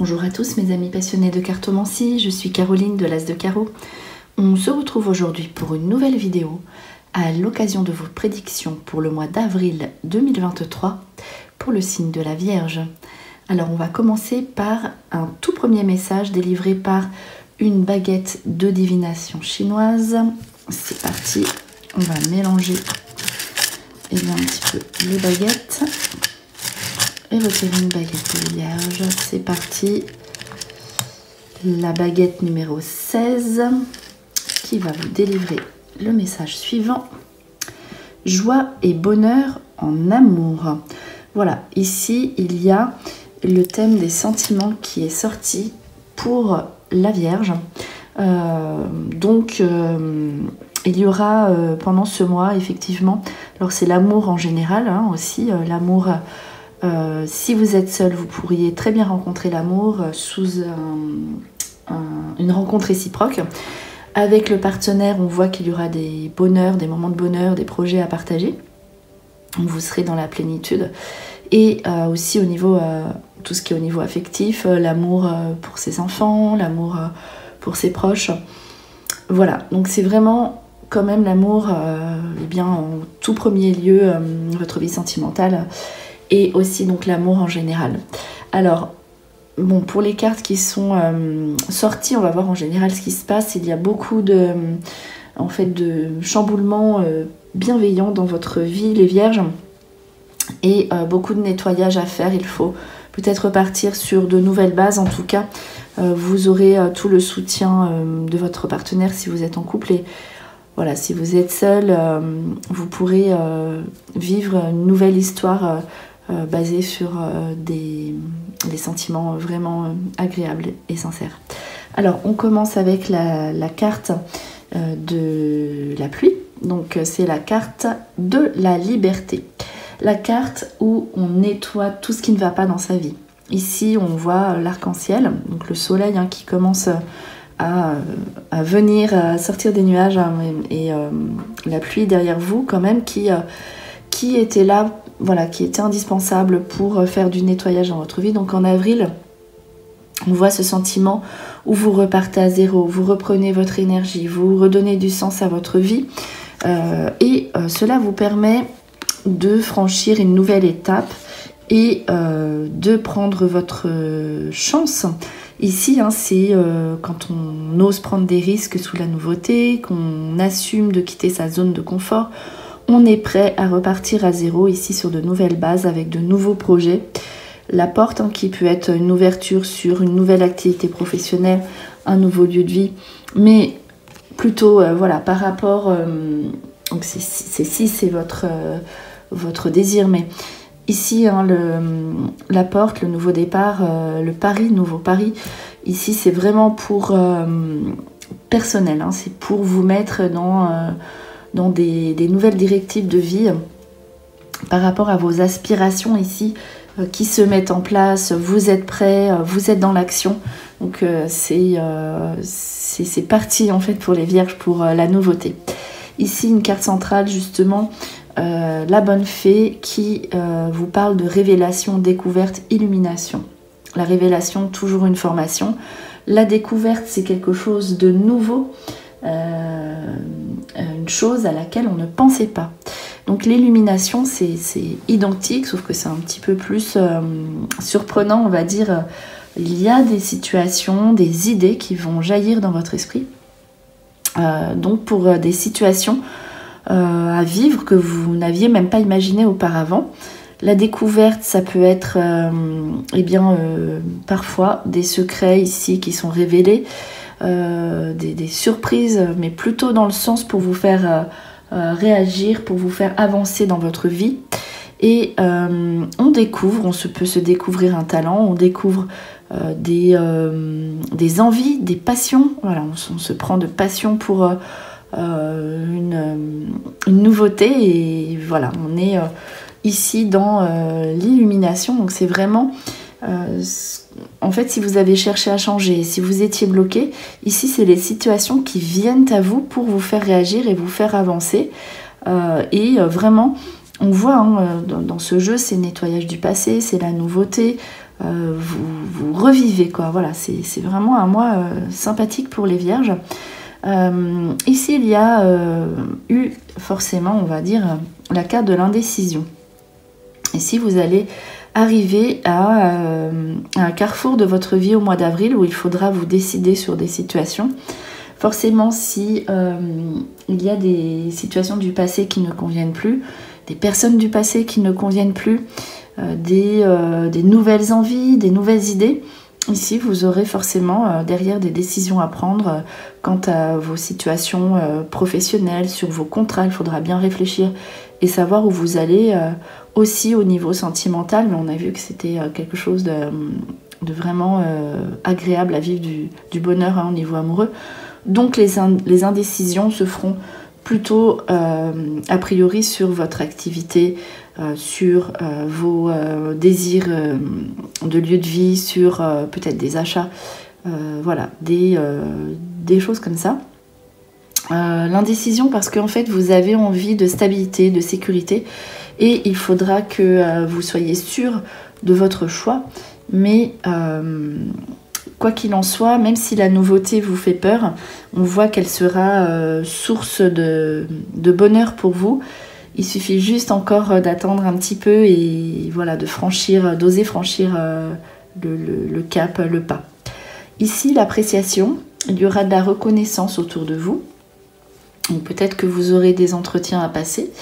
Bonjour à tous mes amis passionnés de cartomancie, je suis Caroline de l'As de Carreau. On se retrouve aujourd'hui pour une nouvelle vidéo à l'occasion de vos prédictions pour le mois d'avril 2023 pour le signe de la Vierge. Alors on va commencer par un tout premier message délivré par une baguette de divination chinoise. C'est parti, on va mélanger un petit peu les baguettes. Et retirer une baguette de Vierge, c'est parti. La baguette numéro 16 qui va vous délivrer le message suivant. Joie et bonheur en amour. Voilà, ici il y a le thème des sentiments qui est sorti pour la Vierge. Il y aura pendant ce mois effectivement, alors c'est l'amour en général aussi, l'amour... si vous êtes seul, vous pourriez très bien rencontrer l'amour sous une rencontre réciproque. Avec le partenaire, on voit qu'il y aura des bonheurs, des moments de bonheur, des projets à partager. Vous serez dans la plénitude. Et aussi au niveau, tout ce qui est au niveau affectif, l'amour pour ses enfants, l'amour pour ses proches. Voilà, donc c'est vraiment quand même l'amour, en tout premier lieu, votre vie sentimentale. Et aussi donc l'amour en général. Alors, bon, pour les cartes qui sont sorties, on va voir en général ce qui se passe. Il y a beaucoup de chamboulements bienveillants dans votre vie, les Vierges. Et beaucoup de nettoyage à faire. Il faut peut-être repartir sur de nouvelles bases. En tout cas, vous aurez tout le soutien de votre partenaire si vous êtes en couple. Et voilà, si vous êtes seul, vous pourrez vivre une nouvelle histoire basé sur des sentiments vraiment agréables et sincères. Alors, on commence avec la carte de la pluie. Donc, c'est la carte de la liberté. La carte où on nettoie tout ce qui ne va pas dans sa vie. Ici, on voit l'arc-en-ciel, donc le soleil qui commence à venir, à sortir des nuages, et la pluie derrière vous quand même qui était là, voilà, qui était indispensable pour faire du nettoyage dans votre vie. Donc en avril, on voit ce sentiment où vous repartez à zéro, vous reprenez votre énergie, vous redonnez du sens à votre vie. Cela vous permet de franchir une nouvelle étape et de prendre votre chance. Ici, c'est quand on ose prendre des risques sous la nouveauté, qu'on assume de quitter sa zone de confort. On est prêt à repartir à zéro ici sur de nouvelles bases avec de nouveaux projets. La porte qui peut être une ouverture sur une nouvelle activité professionnelle, un nouveau lieu de vie, mais plutôt par rapport, donc c'est votre désir, mais ici la porte, le nouveau départ, le pari, nouveau pari, ici c'est vraiment pour personnel, c'est pour vous mettre dans des nouvelles directives de vie par rapport à vos aspirations ici qui se mettent en place. Vous êtes prêts, vous êtes dans l'action. Donc c'est parti en fait pour les Vierges, pour la nouveauté. Ici une carte centrale justement, la bonne fée qui vous parle de révélation, découverte, illumination. La révélation, toujours une formation. La découverte, c'est quelque chose de nouveau. Une chose à laquelle on ne pensait pas. Donc l'illumination, c'est identique, sauf que c'est un petit peu plus surprenant, on va dire. Il y a des situations, des idées qui vont jaillir dans votre esprit. Donc pour des situations à vivre que vous n'aviez même pas imaginé auparavant. La découverte, ça peut être parfois des secrets ici qui sont révélés. Des surprises, mais plutôt dans le sens pour vous faire réagir, pour vous faire avancer dans votre vie. Et on peut se découvrir un talent, on découvre des envies, des passions. Voilà, on se prend de passion pour une nouveauté, et voilà, on est ici dans l'illumination. Donc c'est vraiment en fait, si vous avez cherché à changer, si vous étiez bloqué, ici c'est les situations qui viennent à vous pour vous faire réagir et vous faire avancer. Vraiment, on voit dans ce jeu, c'est le nettoyage du passé, c'est la nouveauté, vous revivez, quoi. Voilà, c'est vraiment un mois sympathique pour les vierges. Ici, il y a eu forcément, on va dire, la carte de l'indécision. Ici, vous allez arriver à un carrefour de votre vie au mois d'avril où il faudra vous décider sur des situations. Forcément, si il y a des situations du passé qui ne conviennent plus, des personnes du passé qui ne conviennent plus, des nouvelles envies, des nouvelles idées, ici vous aurez forcément derrière des décisions à prendre quant à vos situations professionnelles, sur vos contrats. Il faudra bien réfléchir et savoir où vous allez aussi au niveau sentimental, mais on a vu que c'était quelque chose de vraiment agréable à vivre, du bonheur au niveau amoureux. Donc les indécisions se feront plutôt a priori sur votre activité, sur vos désirs de lieu de vie, sur peut-être des achats, voilà, des choses comme ça. L'indécision parce qu'en fait vous avez envie de stabilité, de sécurité, et il faudra que vous soyez sûr de votre choix, mais quoi qu'il en soit, même si la nouveauté vous fait peur, on voit qu'elle sera source de bonheur pour vous. Il suffit juste encore d'attendre un petit peu et voilà, d'oser franchir le cap, le pas. Ici, l'appréciation, il y aura de la reconnaissance autour de vous. Peut-être que vous aurez des entretiens à passer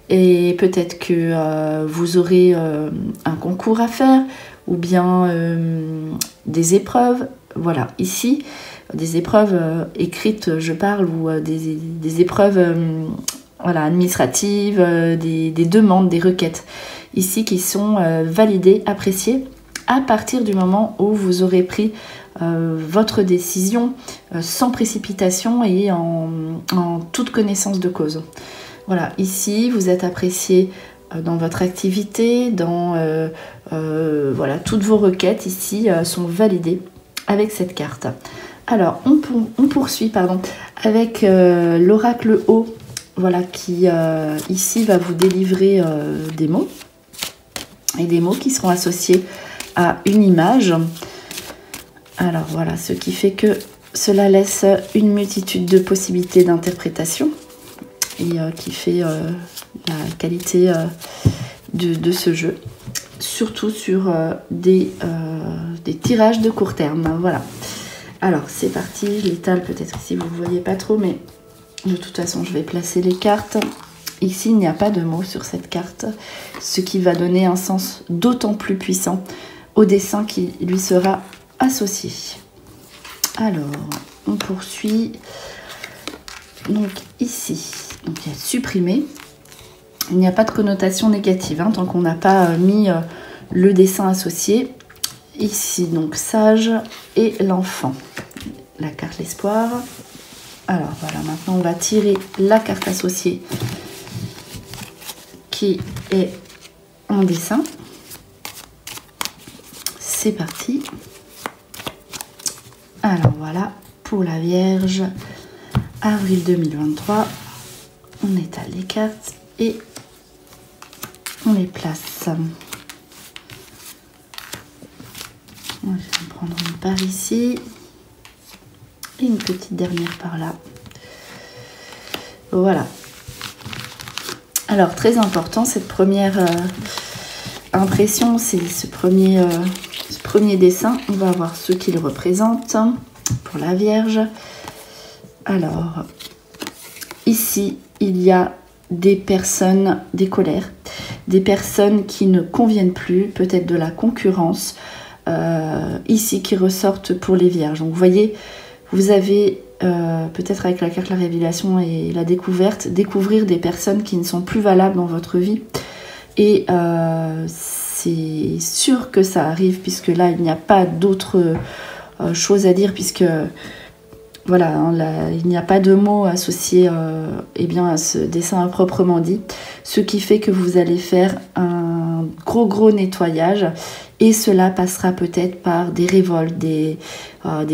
et peut-être que vous aurez un concours à faire ou bien des épreuves. Voilà, ici, des épreuves écrites, je parle, ou des épreuves voilà, administratives, des demandes, des requêtes, ici qui sont validées, appréciées, à partir du moment où vous aurez pris votre décision sans précipitation et en toute connaissance de cause. Voilà, ici, vous êtes apprécié dans votre activité, dans voilà, toutes vos requêtes ici sont validées avec cette carte. Alors, on poursuit avec l'oracle haut, voilà, qui ici va vous délivrer des mots, et des mots qui seront associés à une image. Alors voilà, ce qui fait que cela laisse une multitude de possibilités d'interprétation et qui fait la qualité de ce jeu, surtout sur des tirages de court terme. Voilà. Alors c'est parti, je l'étale peut-être ici, vous ne voyez pas trop, mais de toute façon je vais placer les cartes. Ici il n'y a pas de mots sur cette carte, ce qui va donner un sens d'autant plus puissant au dessin qui lui sera associé. Alors on poursuit. Donc ici, donc il y a supprimer. Il n'y a pas de connotation négative tant qu'on n'a pas mis le dessin associé. Ici donc sage et l'enfant. La carte l'espoir. Alors voilà, maintenant on va tirer la carte associée qui est en dessin. C'est parti. Alors voilà, pour la Vierge, avril 2023, on étale les cartes et on les place. Je vais prendre une par ici et une petite dernière par là. Voilà. Alors très important, cette première impression, c'est ce premier dessin. On va voir ce qu'il représente pour la Vierge. Alors ici il y a des personnes, des colères, des personnes qui ne conviennent plus, peut-être de la concurrence ici qui ressortent pour les Vierges. Donc vous voyez, vous avez peut-être avec la carte la révélation et la découverte, découvrir des personnes qui ne sont plus valables dans votre vie. Et c'est sûr que ça arrive, puisque là il n'y a pas d'autre chose à dire, puisque voilà, il n'y a pas de mots associés à ce dessin proprement dit, ce qui fait que vous allez faire un gros nettoyage, et cela passera peut-être par des révoltes, des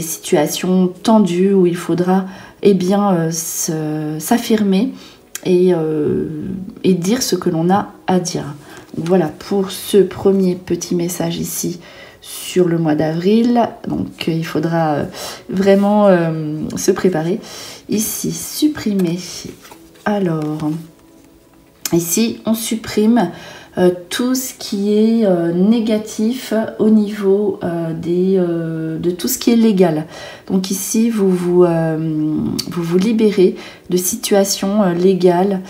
situations tendues où il faudra s'affirmer et dire ce que l'on a à dire. Donc voilà pour ce premier petit message ici sur le mois d'avril. Donc il faudra vraiment se préparer. Ici, supprimer. Alors, ici, on supprime tout ce qui est négatif au niveau de tout ce qui est légal. Donc ici, vous vous libérez de situations légales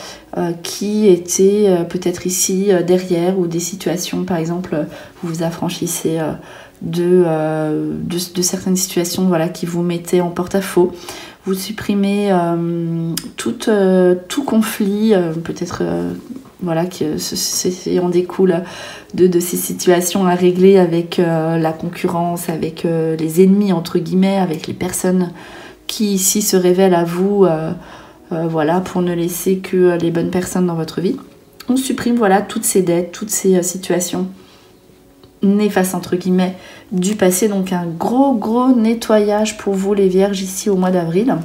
qui étaient peut-être ici derrière, ou des situations, par exemple, vous vous affranchissez de certaines situations, voilà, qui vous mettaient en porte-à-faux. Vous supprimez tout conflit, peut-être voilà, qui en découle de ces situations à régler avec la concurrence, avec les ennemis, entre guillemets, avec les personnes qui ici se révèlent à vous, voilà, pour ne laisser que les bonnes personnes dans votre vie. On supprime, voilà, toutes ces dettes, toutes ces situations néfastes, entre guillemets, du passé. Donc un gros nettoyage pour vous les vierges ici au mois d'avril.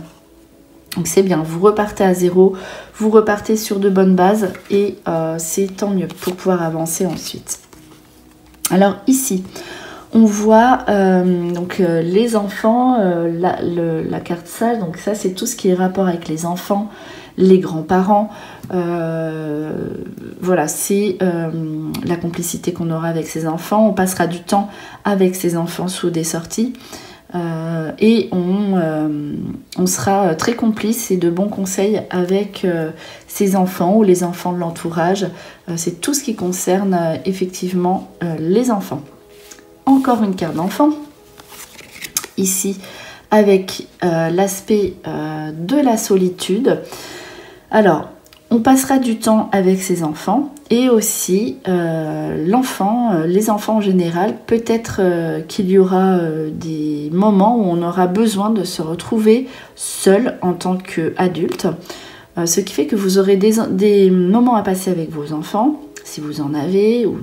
Donc c'est bien, vous repartez à zéro, vous repartez sur de bonnes bases, et c'est tant mieux pour pouvoir avancer ensuite. Alors ici, on voit les enfants, la carte sage. Donc ça, c'est tout ce qui est rapport avec les enfants, les grands-parents. Voilà, c'est la complicité qu'on aura avec ses enfants. On passera du temps avec ses enfants sous des sorties. Et on sera très complice et de bons conseils avec ses enfants ou les enfants de l'entourage. C'est tout ce qui concerne effectivement les enfants. Encore une carte d'enfant, ici avec l'aspect de la solitude. Alors, on passera du temps avec ses enfants, et aussi les enfants en général. Peut-être qu'il y aura des moments où on aura besoin de se retrouver seul en tant qu'adulte, ce qui fait que vous aurez des moments à passer avec vos enfants, si vous en avez, ou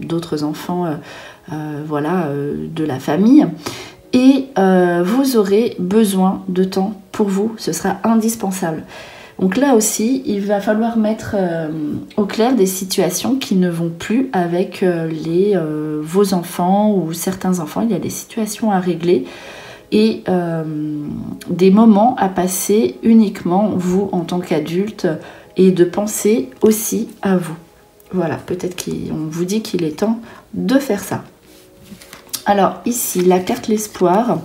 d'autres enfants voilà, de la famille, et vous aurez besoin de temps pour vous, ce sera indispensable. Donc là aussi, il va falloir mettre au clair des situations qui ne vont plus avec vos enfants ou certains enfants. Il y a des situations à régler et des moments à passer uniquement vous en tant qu'adulte, et de penser aussi à vous. Voilà, peut-être qu'on vous dit qu'il est temps de faire ça. Alors ici, la carte l'espoir.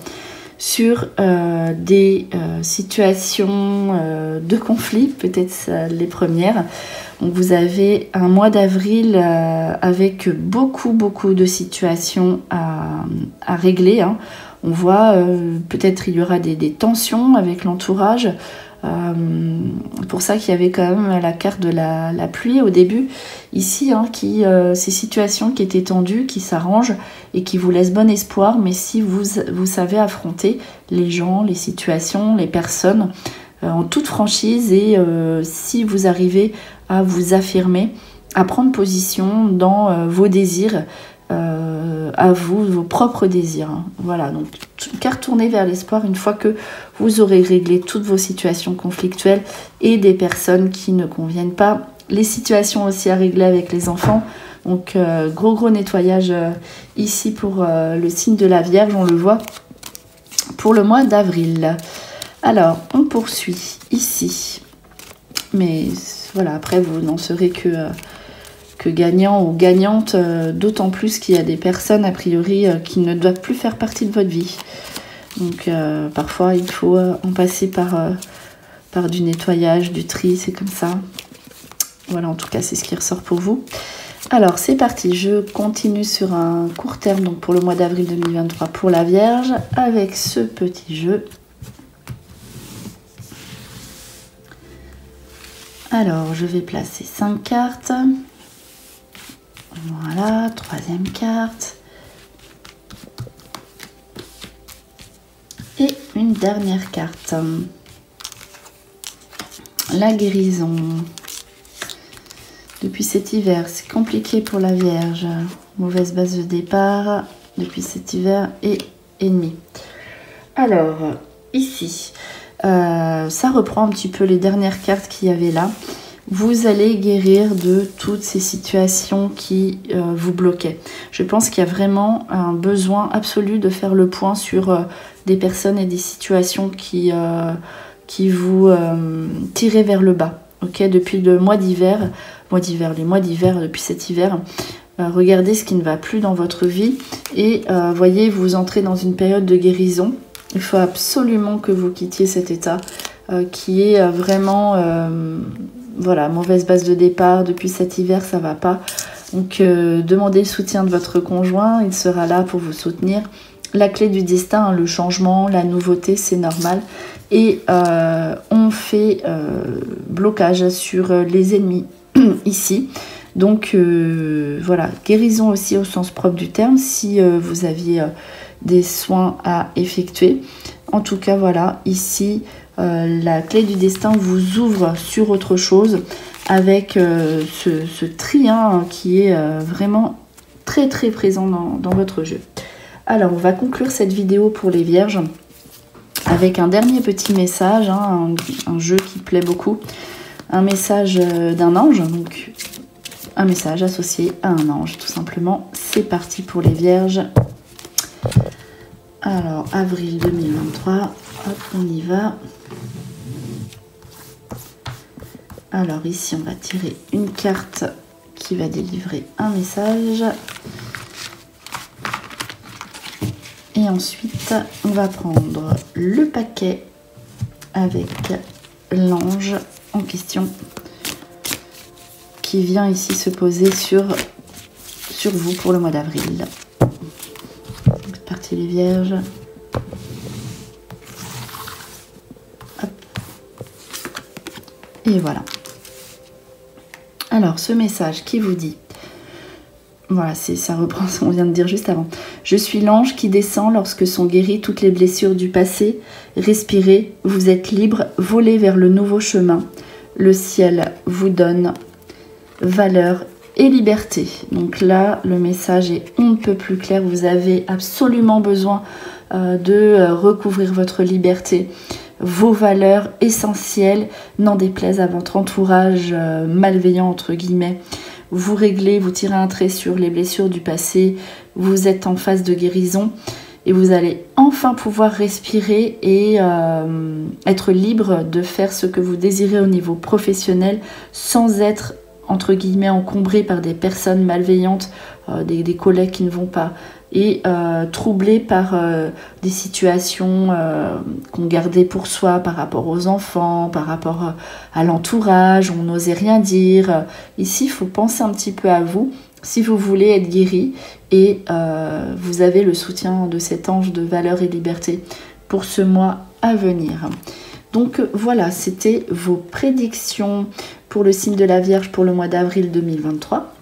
Sur des situations de conflit, peut-être les premières. Donc vous avez un mois d'avril avec beaucoup de situations à régler, hein. On voit peut-être il y aura des tensions avec l'entourage. Pour ça qu'il y avait quand même la carte de la pluie au début ici, hein, ces situations qui étaient tendues, qui s'arrangent et qui vous laissent bon espoir. Mais si vous savez affronter les gens, les situations, les personnes en toute franchise, et si vous arrivez à vous affirmer, à prendre position dans vos désirs, à vous, vos propres désirs, hein. Voilà, donc carte tournée vers l'espoir une fois que vous aurez réglé toutes vos situations conflictuelles et des personnes qui ne conviennent pas. Les situations aussi à régler avec les enfants. Donc gros nettoyage ici pour le signe de la Vierge, on le voit pour le mois d'avril. Alors on poursuit ici, mais voilà, après vous n'en serez que gagnant ou gagnante, d'autant plus qu'il y a des personnes a priori qui ne doivent plus faire partie de votre vie. Donc parfois il faut en passer par du nettoyage, du tri, c'est comme ça. Voilà, en tout cas c'est ce qui ressort pour vous. Alors c'est parti, je continue sur un court terme, donc pour le mois d'avril 2023 pour la Vierge, avec ce petit jeu. Alors je vais placer 5 cartes. Voilà, troisième carte. Et une dernière carte. La guérison. Depuis cet hiver, c'est compliqué pour la Vierge. Mauvaise base de départ depuis cet hiver et ennemi. Alors, ici, ça reprend un petit peu les dernières cartes qu'il y avait là. vous allez guérir de toutes ces situations qui vous bloquaient. Je pense qu'il y a vraiment un besoin absolu de faire le point sur des personnes et des situations qui vous tiraient vers le bas. Ok, depuis le mois d'hiver, les mois d'hiver, depuis cet hiver, regardez ce qui ne va plus dans votre vie et voyez, vous entrez dans une période de guérison. Il faut absolument que vous quittiez cet état qui est vraiment... voilà, mauvaise base de départ, depuis cet hiver, ça va pas. Donc, demandez le soutien de votre conjoint, il sera là pour vous soutenir. La clé du destin, hein, le changement, la nouveauté, c'est normal. Et on fait blocage sur les ennemis ici. Donc, voilà, guérison aussi au sens propre du terme, si vous aviez des soins à effectuer. En tout cas, voilà, ici... la clé du destin vous ouvre sur autre chose avec ce tri qui est vraiment très très présent dans votre jeu. Alors, on va conclure cette vidéo pour les vierges avec un dernier petit message, un jeu qui plaît beaucoup. Un message d'un ange, donc un message associé à un ange tout simplement. C'est parti pour les vierges. Alors, avril 2023, hop, on y va. Alors ici, on va tirer une carte qui va délivrer un message. Et ensuite, on va prendre le paquet avec l'ange en question qui vient ici se poser sur vous pour le mois d'avril. C'est parti les vierges. Hop. Et voilà. Alors, ce message qui vous dit, voilà, ça reprend ce qu'on vient de dire juste avant. Je suis l'ange qui descend lorsque sont guéries toutes les blessures du passé. Respirez, vous êtes libre, volez vers le nouveau chemin. Le ciel vous donne valeur et liberté. Donc là, le message est on ne peut plus clair. Vous avez absolument besoin de recouvrir votre liberté. Vos valeurs essentielles, n'en déplaise à votre entourage malveillant entre guillemets. Vous réglez, vous tirez un trait sur les blessures du passé, vous êtes en phase de guérison et vous allez enfin pouvoir respirer et être libre de faire ce que vous désirez au niveau professionnel sans être entre guillemets encombré par des personnes malveillantes, des collègues qui ne vont pas, et troublé par des situations qu'on gardait pour soi par rapport aux enfants, par rapport à l'entourage, on n'osait rien dire. Ici, il faut penser un petit peu à vous si vous voulez être guéri et vous avez le soutien de cet ange de valeur et liberté pour ce mois à venir. Donc voilà, c'était vos prédictions pour le signe de la Vierge pour le mois d'avril 2023.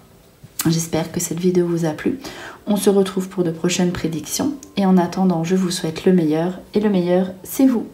J'espère que cette vidéo vous a plu. On se retrouve pour de prochaines prédictions. Et en attendant, je vous souhaite le meilleur. Et le meilleur, c'est vous.